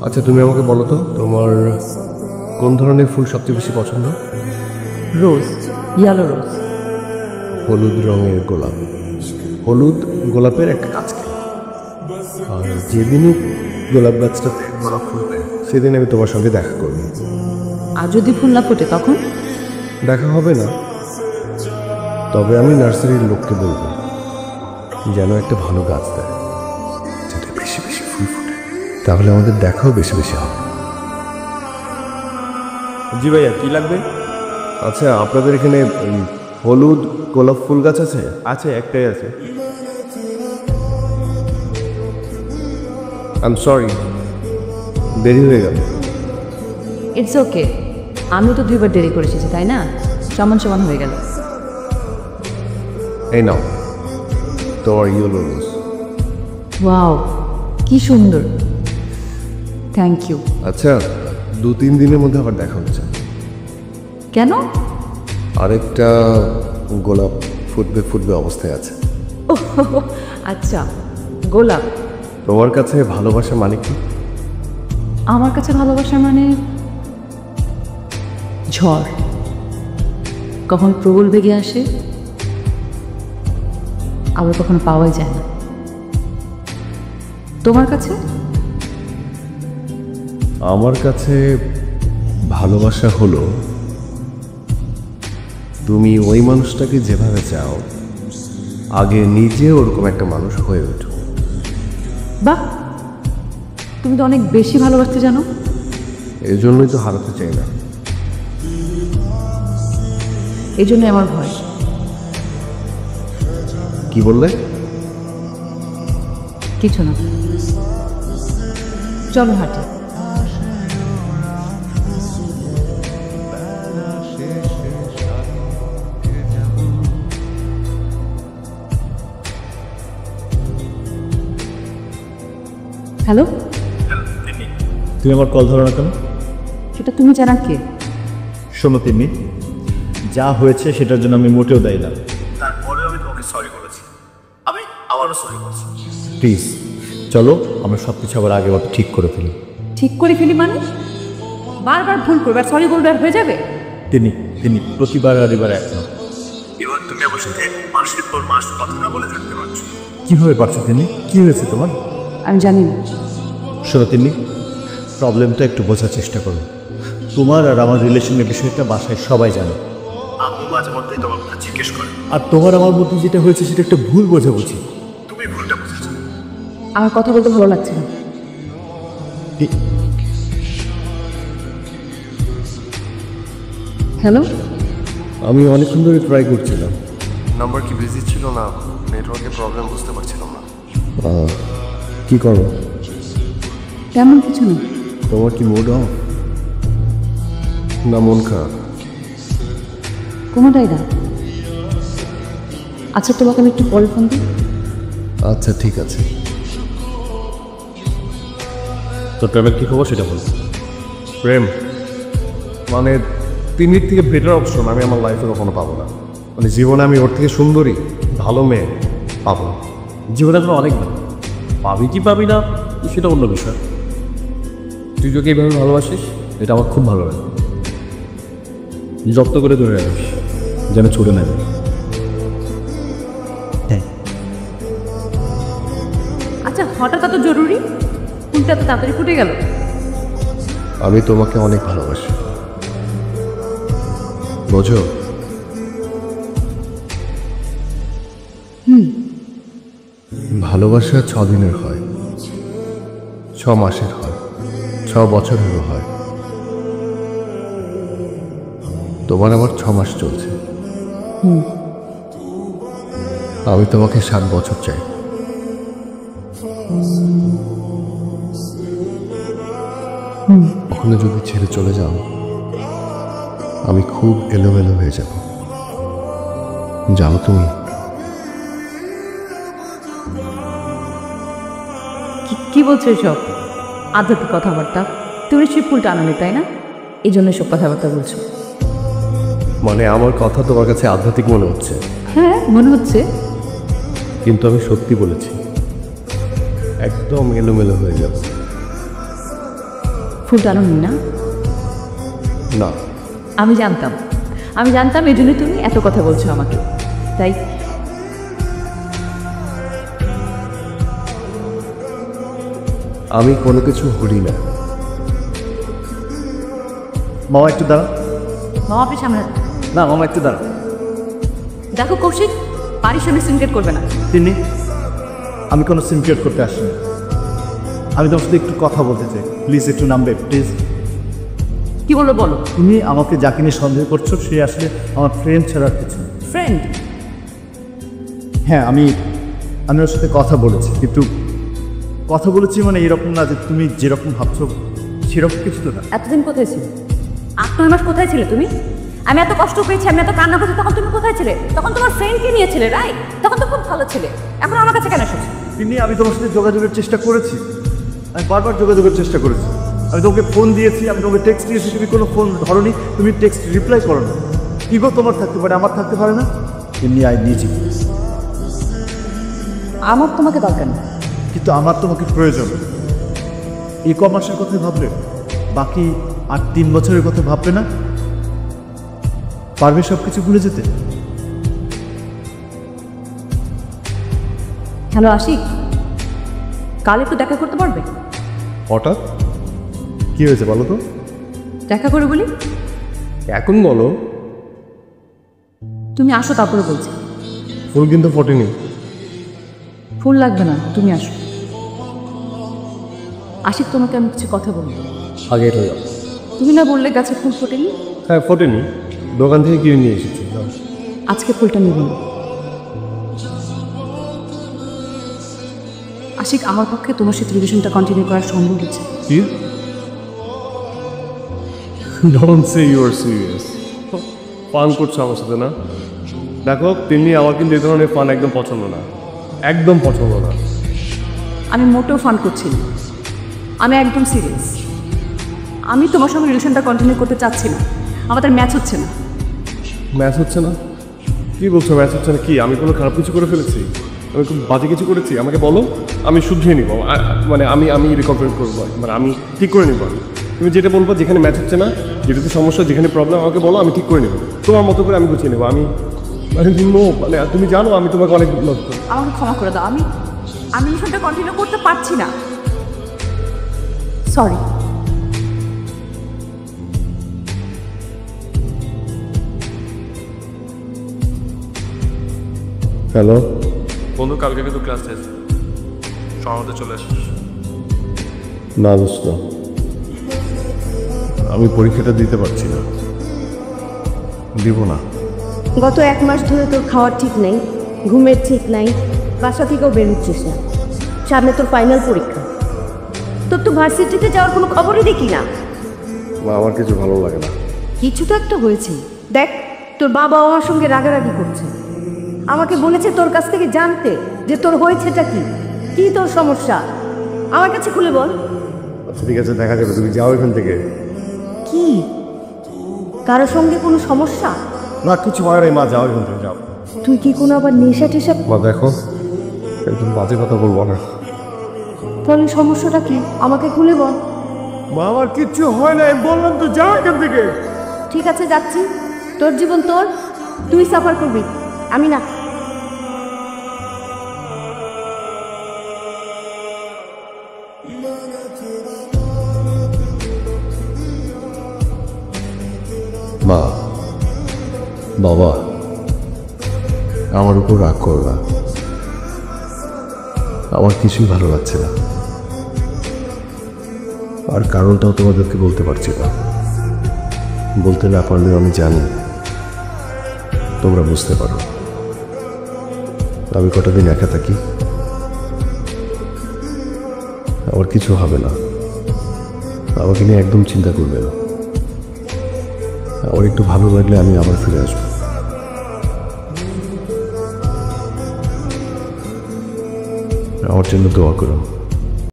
আচ্ছা তুমি আমাকে বলো তো তোমার কোন ধরনের ফুল সবচেয়ে বেশি পছন্দ? রোজ, ইয়েলো রোজ। হলুদ রঙের গোলাপ। হলুদ গোলাপের একটা কাজ কি? আর যেদিনই গোলাপ গাছটাতে গোলাপ ফুলবে সেদিন আমি তোমার সঙ্গে দেখা করব। আর যদি ফুল না ফোটে তখন? দেখা হবে না, তবে আমি নার্সারির লোককে বলবো যেন একটা ভালো গাছ দেয়, যাতে বেশি বেশি ফুল ফোটে, তাহলে আমাদের দেখাও বেশি বেশি হবে। জি ভাইয়া, কি লাগবে? আচ্ছা আপনাদের এখানে হলুদ গোলাপ ফুল গাছ আছে? আছে, একটাই আছে। আই এম সরি, দেরি হয়ে গেল। ইটস ওকে, আমি তো 2বার দেরি করে এসেছি, তাই না? সমান সমান হয়ে গেল। এই নাও তোমার ইয়েলো রোজ। ওয়াও, কি সুন্দর, থ্যাংক ইউ। আচ্ছা 2-3 দিনের মধ্যে আবার দেখা হচ্ছে। কেন? আরেকটা গোলাপ ফুটবে ফুটবে অবস্থায় আছে। ও আচ্ছা, গোলাপ। তোমার কাছে ভালোবাসা মানে কি? আমার কাছে ভালোবাসা মানে ঝড়, কখন প্রবল বেগে আসে, আবার কখনো পাওয়াই যায় না। তোমার কাছে? আমার কাছে ভালোবাসা হলো তুমি ওই মানুষটাকে যেভাবে চাও আগে নিজে ওরকম একটা মানুষ হয়ে ওঠো। বাহ, তুমি তো অনেক বেশি ভালোবাসতে জানো। এই জন্যই তো হারাতে চাই না। এই জন্য আমার ভয়। কি বললে? কিছু না, চলো হাঁটি। হ্যালো, তুমি আমার কল ধরো না কেন? সেটা তুমি জানা কে? শোনো তিন্নি, যা হয়েছে সেটার জন্য আমি মোটেও দায়ী না। তারপরে আমি তোমাকে সরি বলেছি, আমি আবারও সরি বলছি। প্লিজ চলো, আমরা সব কিছু আবার আগের মতো ঠিক করে ফেলি। ঠিক করে ফেলি মানে? বারবার ভুল করবে আর সরি বলবে আর হয়ে যাবে? তিনি প্রতিবার আর এবার এক না। এবার তুমি আমার সাথে মাসের পর মাস কথা না বলে থাকতে পারছো। কিভাবে পারছো তিনি? কি হয়েছে তোমার? আমি জানি না। শোনো তিন্নি, প্রবলেমটা একটু বোঝার চেষ্টা করো। তোমার আর আমার রিলেশনের বিষয়টা বাসায় সবাই জানে। আম্মু মাঝে মধ্যেই তোমার কথা জিজ্ঞেস করে। আর তোমার আমার মধ্যে যেটা হয়েছে সেটা একটা ভুল বোঝাবুঝি। তুমি ভুলটা বুঝেছো। আমার কথা বলতে ভালো লাগছে না। হ্যালো, আমি অনেকক্ষণ ধরে ট্রাই করছিলাম, নাম্বার কি বিজি ছিল না, নেটওয়ার্কের প্রবলেম বুঝতে পারছিলাম না। কি করো? তেমন কিছু না। তোমার কি মুড অফ না মন খারাপ? কোনোটাই না। আচ্ছা তোমাকে আমি একটু পরে ফোন দিই। আচ্ছা ঠিক আছে। তো প্রেমের কী খবর সেটা বল। প্রেম মানে তিনির থেকে বেটার অপশন আমি আমার লাইফে কখনো পাবো না। মানে জীবনে আমি ওর থেকে সুন্দরী ভালো মেয়ে পাবো না। জীবনে এখন অনেক না, পাবি কি পাবি না সেটা অন্য বিষয়। তুই যদি এইভাবে ভালোবাসিস এটা আমার খুব ভালো লাগে। যত্ন করে ধরে রাখিস যেন ছুটে নেবে। হ্যাঁ। আচ্ছা হঠাৎ এত জরুরি? ফুলটা তো তাড়াতাড়ি ফুটে গেল। আমি তোমাকে অনেক ভালোবাসি, বোঝো? ভালোবাসা 6 দিনের হয়, 6 মাসের হয়, 6 বছরেরও হয়। তোমার আমার 6 মাস চলছে। আমি তোমাকে 7 বছর চাই। ওখানে যদি ছেড়ে চলে যাও আমি খুব এলোমেলো হয়ে যাব। যাও তুমি। কি বলছো এসব আধ্যাত্মিক কথাবার্তা? তুমি সেই ফুলটা আনোনি তাই না? এই জন্য সব কথাবার্তা বলছো। মানে আমার কথা তোমার কাছে আধ্যাত্মিক মনে হচ্ছে? হ্যাঁ মনে হচ্ছে। কিন্তু আমি সত্যি বলেছি, একদম এলোমেলো হয়ে যাব। ফুলটা আনোনি না? না, আমি জানতাম এই জন্যই তুমি এত কথা বলছো আমাকে, তাই আমি কোনো কিছু হরি না। মামা একটু দাঁড়া। মামা আপনি সামনে না মামা একটু দাঁড়া। দেখো কৌশিক, বাড়ির সামনে সিনক্রেট করবে না। তিনি, আমি কোনো সিনক্রেট করতে আসিনি। আমি তোমার সাথে একটু কথা বলতে চাই, প্লিজ একটু নামবে প্লিজ। কি বলো বলো। তুমি আমাকে যাকে নিয়ে সন্দেহ করছো সে আসলে আমার ফ্রেন্ড ছাড়া আর কিছু না। ফ্রেন্ড? হ্যাঁ, আমি ওর সাথে কথা বলেছি, কিন্তু কথা বলেছি মানে এরকম না যে তুমি যেরকম ভাবছো সেরকম কিছু তো না। এতদিন কোথায় ছিল? 8-9 মাস কোথায় ছিলে তুমি? আমি এত কষ্ট পেয়েছি, আমি এত কান্না করছি, তখন তুমি কোথায় ছিলে? তখন তোমার ফ্রেন্ডকে নিয়েছিলে, রাইট? তখন তো খুব ভালো ছিলে, এখন আমার কাছে কেন এসেছো? তিনি, আমি তোমার সাথে যোগাযোগের চেষ্টা করেছি, আমি বারবার যোগাযোগের চেষ্টা করেছি। আমি তোমাকে ফোন দিয়েছি, আমি তোমাকে টেক্সট দিয়েছি, তুমি কোনো ফোন ধরোনি, তুমি টেক্সট রিপ্লাই করো না। ইগো তোমার থাকতে পারে, আমার থাকতে পারে না। এমনি আই নিজ, আমার তোমাকে দরকার না, কিন্তু আমার তোমাকে প্রয়োজন। এই কমার্সের কথা ভাবলে, বাকি আর 3 বছরের কথা ভাববে না? পারবে সব কিছু ভুলে যেতে? হ্যালো আশিক, কাল একটু দেখা করতে পারবে? হঠাৎ কি হয়েছে বলো তো? দেখা করে বলি। এখন বলো। তুমি আসো, তারপরে বলছি। ফুল কিন্তু ফোটেনি। ফুল লাগবে না, তুমি আসো। আশিক, তোমাকে আমি কিছু কথা বলবো। আগে এটা যাও। তুমি না বললে গাছে ফুল ফোটেনি? হ্যাঁ ফোটেনি, দোকান থেকে কিনে নিয়ে এসেছি। যাও। আজকে ফুলটা নিব না। আশিক, আমার পক্ষে তোমার সাথে রিলেশনটা কন্টিনিউ করা সম্ভব হচ্ছে। কি? Don't say you are serious. Fun করছো আমার সাথে না? দেখো তেমনি আমার কিন্তু এই ধরনের ফান একদম পছন্দ না, একদম পছন্দ না। আমি মোটেও ফান করছি না, আমি একদম সিরিয়াস। আমি তোমার সঙ্গে রিলেশনটা কন্টিনিউ করতে চাচ্ছি না, আমাদের ম্যাচ হচ্ছে না। ম্যাচ হচ্ছে না? কি বলছো ম্যাচ হচ্ছে না? কি আমি কোনো খারাপ কিছু করে ফেলেছি? আমি খুব বাজে কিছু করেছি? আমাকে বলো, আমি শুধরিয়ে নিব। মানে আমি রিকভারি করবো, মানে আমি ঠিক করে নিব। তুমি যেটা বলবো, যেখানে ম্যাচ হচ্ছে না, যেটাতে সমস্যা, যেখানে প্রবলেম, আমাকে বলো, আমি ঠিক করে নেব। তোমার মতো করে আমি গুছিয়ে নেবো। আমি মানে তুমি জানো আমি তোমাকে অনেক লভ করি। আমাকে ক্ষমা করে দাও, আমি রিলেশনটা কন্টিনিউ করতে পারছি না, সরি। হ্যালো বন্ধু, কালকে কিন্তু ক্লাস টেস্ট, সমাজে চলে আসিস। না দোস্ত, আমি পরীক্ষাটা দিতে পারছি না, দিব না। গত 1 মাস ধরে তোর খাওয়ার ঠিক নেই, ঘুমের ঠিক নাই, বাসা থেকেও বেরোচ্ছিস না। সামনে তোর ফাইনাল পরীক্ষা, তোর তো ভার্সিটিতে যাওয়ার কোনো খবরই দেখি না। মা, আমার কিছু ভালো লাগে না। কিছু তো একটা হয়েছে, দেখ তোর বাবা আমার সঙ্গে রাগারাগি করছে। আমাকে বলেছে তোর কাছ থেকে জানতে যে তোর হয়েছেটা কি, কি তোর সমস্যা, আমার কাছে খুলে বল। আচ্ছা ঠিক আছে, দেখা যাবে, তুমি যাও এখান থেকে। কি কারোর সঙ্গে কোনো সমস্যা? না কিছু হয় নাই মা, যাও এখান থেকে, যাও। তুই কি কোনো আবার নেশা টেশা? মা দেখো, একদম বাজে কথা বলবো না। তাহলে সমস্যাটা কি আমাকে খুলে বল। মা আমার কিচ্ছু হয় না, বললাম তো, যাও এখান থেকে। ঠিক আছে যাচ্ছি, তোর জীবন তোর, তুই সাফার করবি, আমি না। মা, বাবা, আমার উপর রাগ করো না, আমার কিছুই ভালো লাগছে না, আর কারণটাও তোমাদেরকে বলতে পারছি না। বলতে না পারলেও আমি জানি তোমরা বুঝতে পারো। আমি কটা দিন একা থাকি, আমার কিছু হবে না, আমাকে নিয়ে একদম চিন্তা করবে না। আমার একটু ভালো লাগলে আমি আবার ফিরে আসবো। আমার জন্য দোয়া করো।